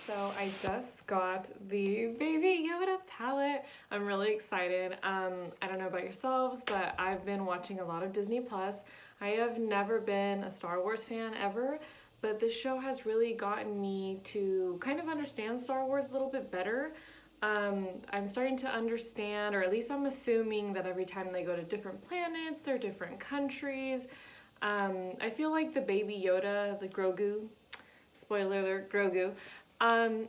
So I just got the Baby Yoda palette. I'm really excited. I don't know about yourselves, but I've been watching a lot of Disney Plus. I have never been a Star Wars fan ever, but this show has really gotten me to kind of understand Star Wars a little bit better. I'm starting to understand, or at least I'm assuming that every time they go to different planets, they're different countries. I feel like the Baby Yoda, the Grogu, spoiler alert, Grogu.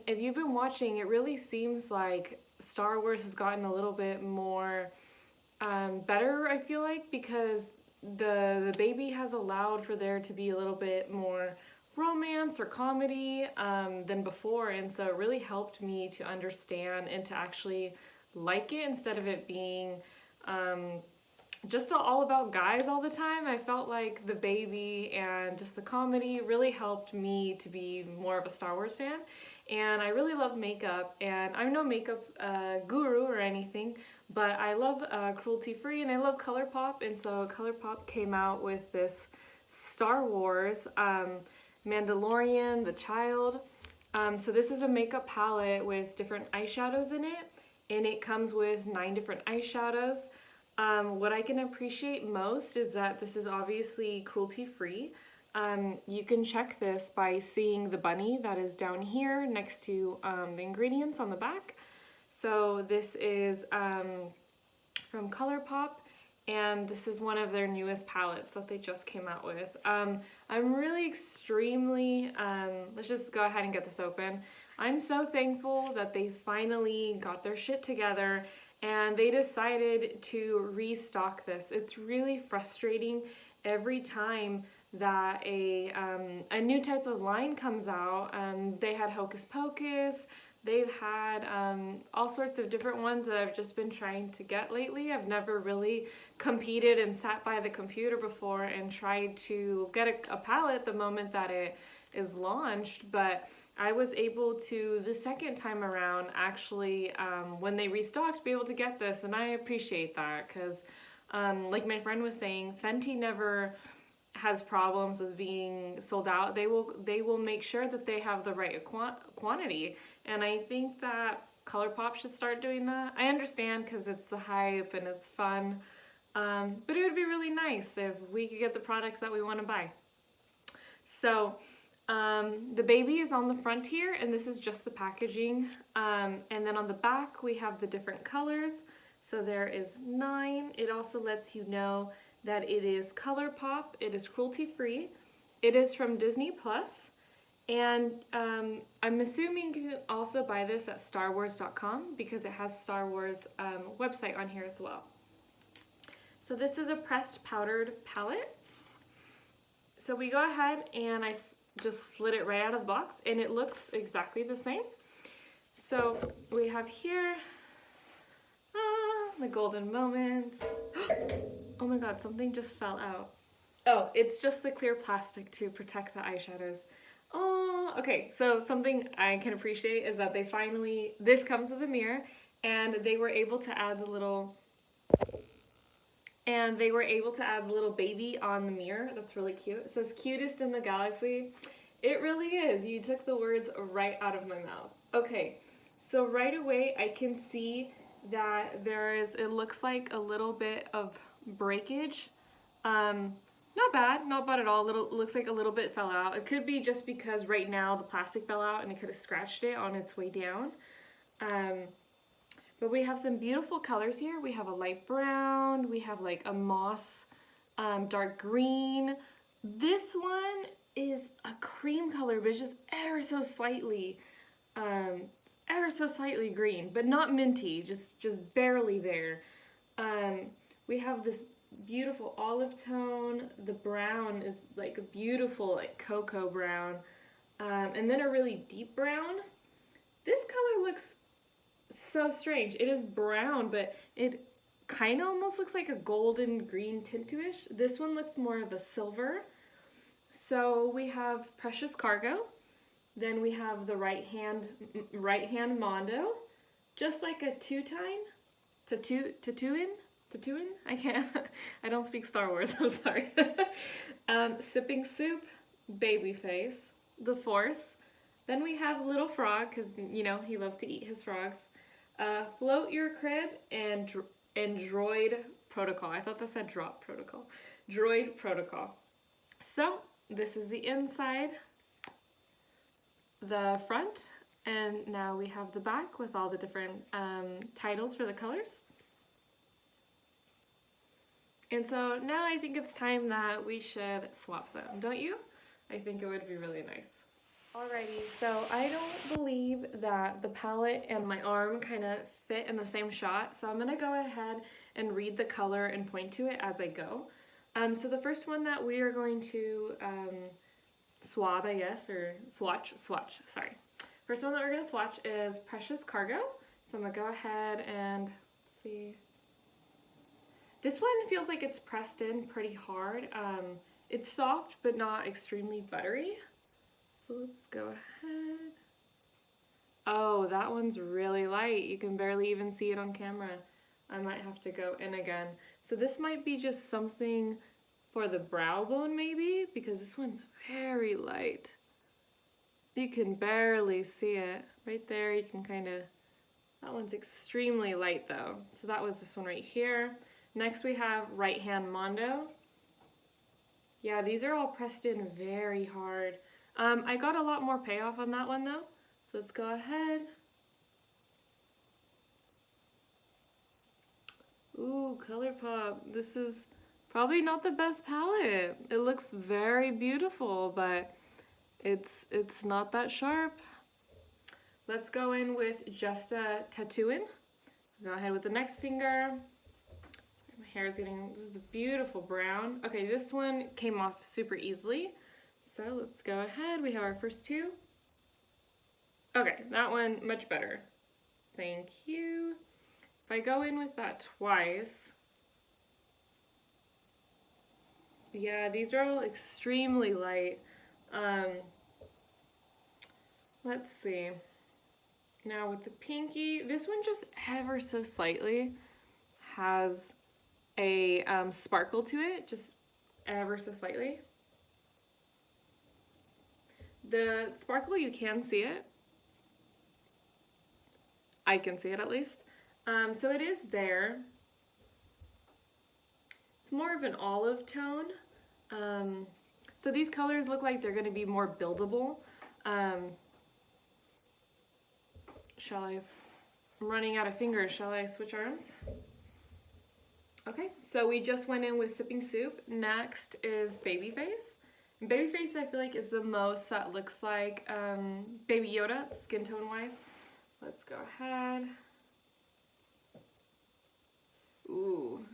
If you've been watching, it really seems like Star Wars has gotten a little bit more better, I feel like, because the baby has allowed for there to be a little bit more romance or comedy than before, and so it really helped me to understand and to actually like it instead of it being just all about guys all the time. I felt like the baby and just the comedy really helped me to be more of a Star Wars fan. And I really love makeup, and I'm no makeup guru or anything, but I love cruelty free and I love ColourPop, and so ColourPop came out with this Star Wars Mandalorian, the Child. So this is a makeup palette with different eyeshadows in it, and it comes with 9 different eyeshadows. What I can appreciate most is that this is obviously cruelty free. You can check this by seeing the bunny that is down here next to the ingredients on the back. So this is from ColourPop, and this is one of their newest palettes that they just came out with. I'm really extremely, let's just go ahead and get this open. I'm so thankful that they finally got their shit together and they decided to restock this. It's really frustrating every time that a new type of line comes out. They had Hocus Pocus, they've had all sorts of different ones that I've just been trying to get lately. I've never really competed and sat by the computer before and tried to get a palette the moment that it is launched, but I was able to, the second time around, actually, when they restocked, be able to get this, and I appreciate that, because like my friend was saying, Fenty never has problems with being sold out. They will make sure that they have the right quantity, and I think that ColourPop should start doing that. I understand because it's the hype and it's fun, but it would be really nice if we could get the products that we want to buy. So the baby is on the front here, and this is just the packaging, and then on the back we have the different colors. So there is 9. It also lets you know that it is ColourPop, it is cruelty free, it is from Disney Plus, and I'm assuming you can also buy this at starwars.com because it has Star Wars website on here as well. So this is a pressed powdered palette. So we go ahead and I just slid it right out of the box, and it looks exactly the same. So we have here the golden moment. Oh my god, something just fell out. Oh, it's just the clear plastic to protect the eyeshadows. Oh, okay, so something I can appreciate is that they finally, this comes with a mirror, and they were able to add the little baby on the mirror. That's really cute. It says cutest in the galaxy. It really is. You took the words right out of my mouth. Okay, so right away I can see that there is, it looks like a little bit of breakage. Not bad at all. It looks like a little bit fell out. It could be just because right now the plastic fell out and it could have scratched it on its way down. But we have some beautiful colors here. We have a light brown, we have like a moss, dark green. This one is a cream color, but it's just ever so slightly green, but not minty, just barely there. We have this beautiful olive tone. The brown is like a beautiful like cocoa brown, and then a really deep brown. This color looks so strange. It is brown, but it kind of almost looks like a golden green tint to ish. This one looks more of a silver. So we have Precious Cargo. Then we have the right hand Mondo, just like a Tatooine. I can't. I don't speak Star Wars. I'm sorry. Sipping Soup, Babyface, The Force, Then we have Little Frog, because, you know, he loves to eat his frogs. Float Your Crib and Droid Protocol. I thought that said Drop Protocol. Droid Protocol. So, this is the inside, the front, and now we have the back with all the different titles for the colors. And so now I think it's time that we should swap them, don't you? I think it would be really nice. Alrighty, so I don't believe that the palette and my arm kind of fit in the same shot, so I'm going to go ahead and read the color and point to it as I go. So the first one that we are going to swab, I guess, or swatch, sorry. First one that we're going to swatch is Precious Cargo. So I'm going to go ahead and see. This one feels like it's pressed in pretty hard. It's soft but not extremely buttery. So let's go ahead. Oh, that one's really light. You can barely even see it on camera. I might have to go in again. So this might be just something for the brow bone maybe, because this one's very light. You can barely see it. Right there you can kind of, that one's extremely light though. So that was this one right here. Next we have Right Hand Mondo. Yeah, these are all pressed in very hard. I got a lot more payoff on that one though. So let's go ahead. Ooh, ColourPop. This is probably not the best palette. It looks very beautiful, but it's not that sharp. Let's go in with Just a Tattooin'. Go ahead with the next finger. My hair is getting, this is a beautiful brown. Okay, this one came off super easily. So let's go ahead. We have our first two. Okay, that one much better. Thank you. If I go in with that twice, yeah, these are all extremely light. Let's see. Now with the pinky, this one just ever so slightly has a sparkle to it, just ever so slightly. The sparkle, you can see it. I can see it at least. So it is there. It's more of an olive tone. So these colors look like they're going to be more buildable. I'm running out of fingers. Shall I switch arms? Okay, so we just went in with Sipping Soup. Next is Babyface. Babyface I feel like is the most that looks like Baby Yoda, skin tone wise. Let's go ahead. Ooh,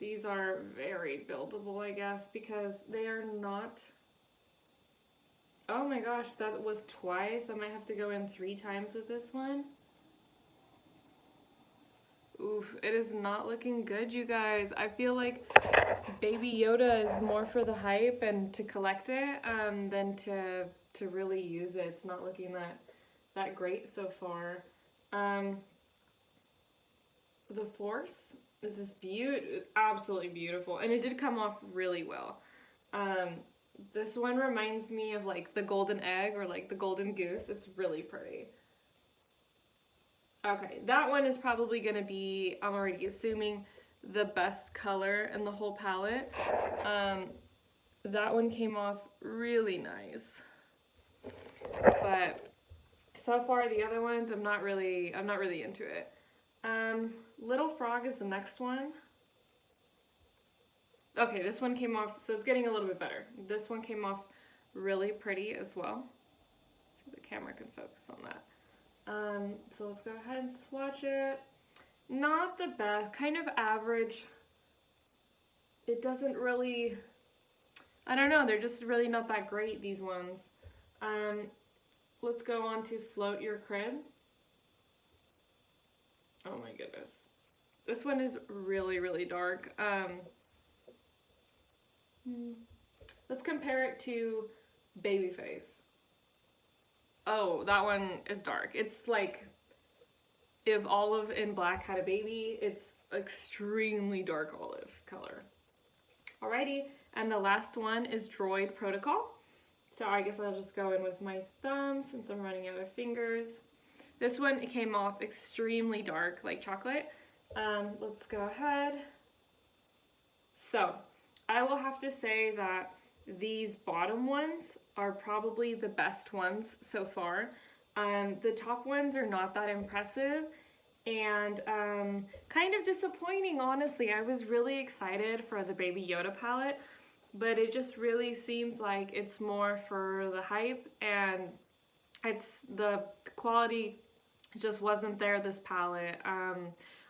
these are very buildable, I guess, because they are not. Oh my gosh, that was twice. I might have to go in 3 times with this one. Oof, it is not looking good, you guys. I feel like Baby Yoda is more for the hype and to collect it than to really use it. It's not looking that great so far. The Force is this absolutely beautiful, and it did come off really well. This one reminds me of like the golden egg or like the golden goose. It's really pretty. Okay, that one is probably going to be, I'm already assuming, the best color in the whole palette. That one came off really nice. But so far the other ones, I'm not really into it. Little Frog is the next one. Okay, this one came off, so it's getting a little bit better. This one came off really pretty as well. So the camera can focus on that. So let's go ahead and swatch it. Not the best, kind of average. It doesn't really, I don't know, they're just really not that great, these ones. Let's go on to Float Your Crib. Oh my goodness. This one is really, really dark. Let's compare it to Babyface. Oh, that one is dark. It's like if Olive and Black had a baby, it's extremely dark olive color. Alrighty, and the last one is Droid Protocol. So I guess I'll just go in with my thumb since I'm running out of fingers. This one, it came off extremely dark, like chocolate. Let's go ahead. So I will have to say that these bottom ones are probably the best ones so far. The top ones are not that impressive and kind of disappointing, honestly. I was really excited for the Baby Yoda palette, but it just really seems like it's more for the hype, and the quality just wasn't there this palette.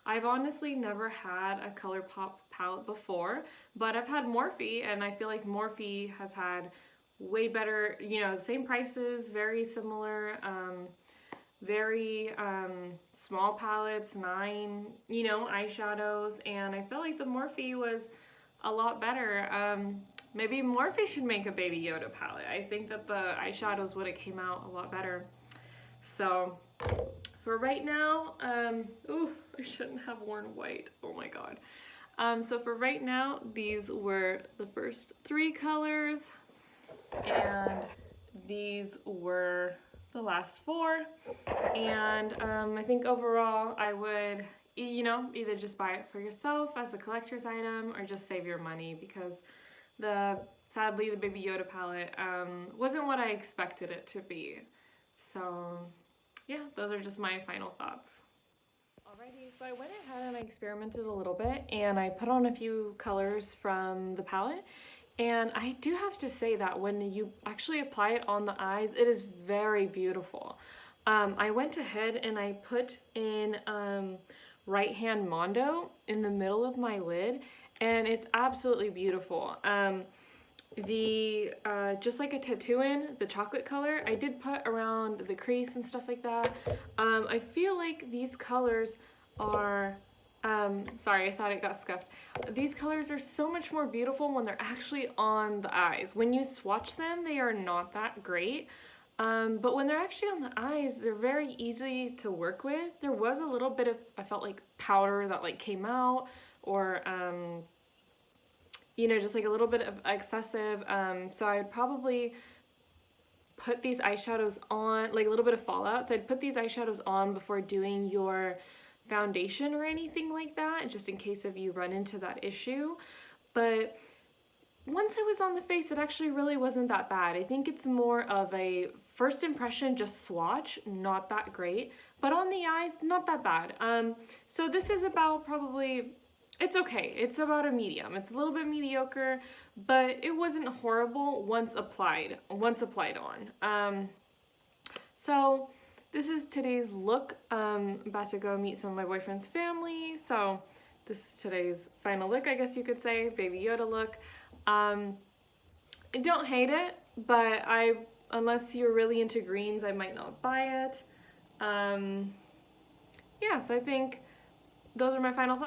I've honestly never had a ColourPop palette before, but I've had Morphe, and I feel like Morphe has had way better, you know, same prices, very similar, very small palettes, 9, you know, eyeshadows, and I feel like the Morphe was a lot better. Maybe Morphe should make a Baby Yoda palette. I think that the eyeshadows would have came out a lot better. So for right now, ooh, I shouldn't have worn white. Oh my god. So for right now, these were the first 3 colors, and these were the last 4. And I think overall, I would, you know, either just buy it for yourself as a collector's item or just save your money, because sadly the Baby Yoda palette wasn't what I expected it to be. So yeah, those are just my final thoughts. Alrighty, so I went ahead and I experimented a little bit, and I put on a few colors from the palette, and I do have to say that when you actually apply it on the eyes, it is very beautiful. I went ahead and I put in right hand Mondo in the middle of my lid, and it's absolutely beautiful. Just like a Tatooine, the chocolate color, I did put around the crease and stuff like that. I feel like these colors are, sorry, I thought it got scuffed. These colors are so much more beautiful when they're actually on the eyes. When you swatch them, they are not that great. But when they're actually on the eyes, they're very easy to work with. There was a little bit of, I felt like, powder that like came out, or you know, just like a little bit of excessive. So I'd probably put these eyeshadows on, like a little bit of fallout. So I'd put these eyeshadows on before doing your foundation or anything like that, just in case if you run into that issue. But once it was on the face, it actually really wasn't that bad. I think it's more of a first impression, just swatch, not that great. But on the eyes, not that bad. So this is about probably, it's okay. It's about a medium. It's a little bit mediocre, but it wasn't horrible once applied on. So this is today's look. I'm about to go meet some of my boyfriend's family. So this is today's final look, I guess you could say, Baby Yoda look. I don't hate it, but unless you're really into greens, I might not buy it. Yeah, so I think those are my final thoughts.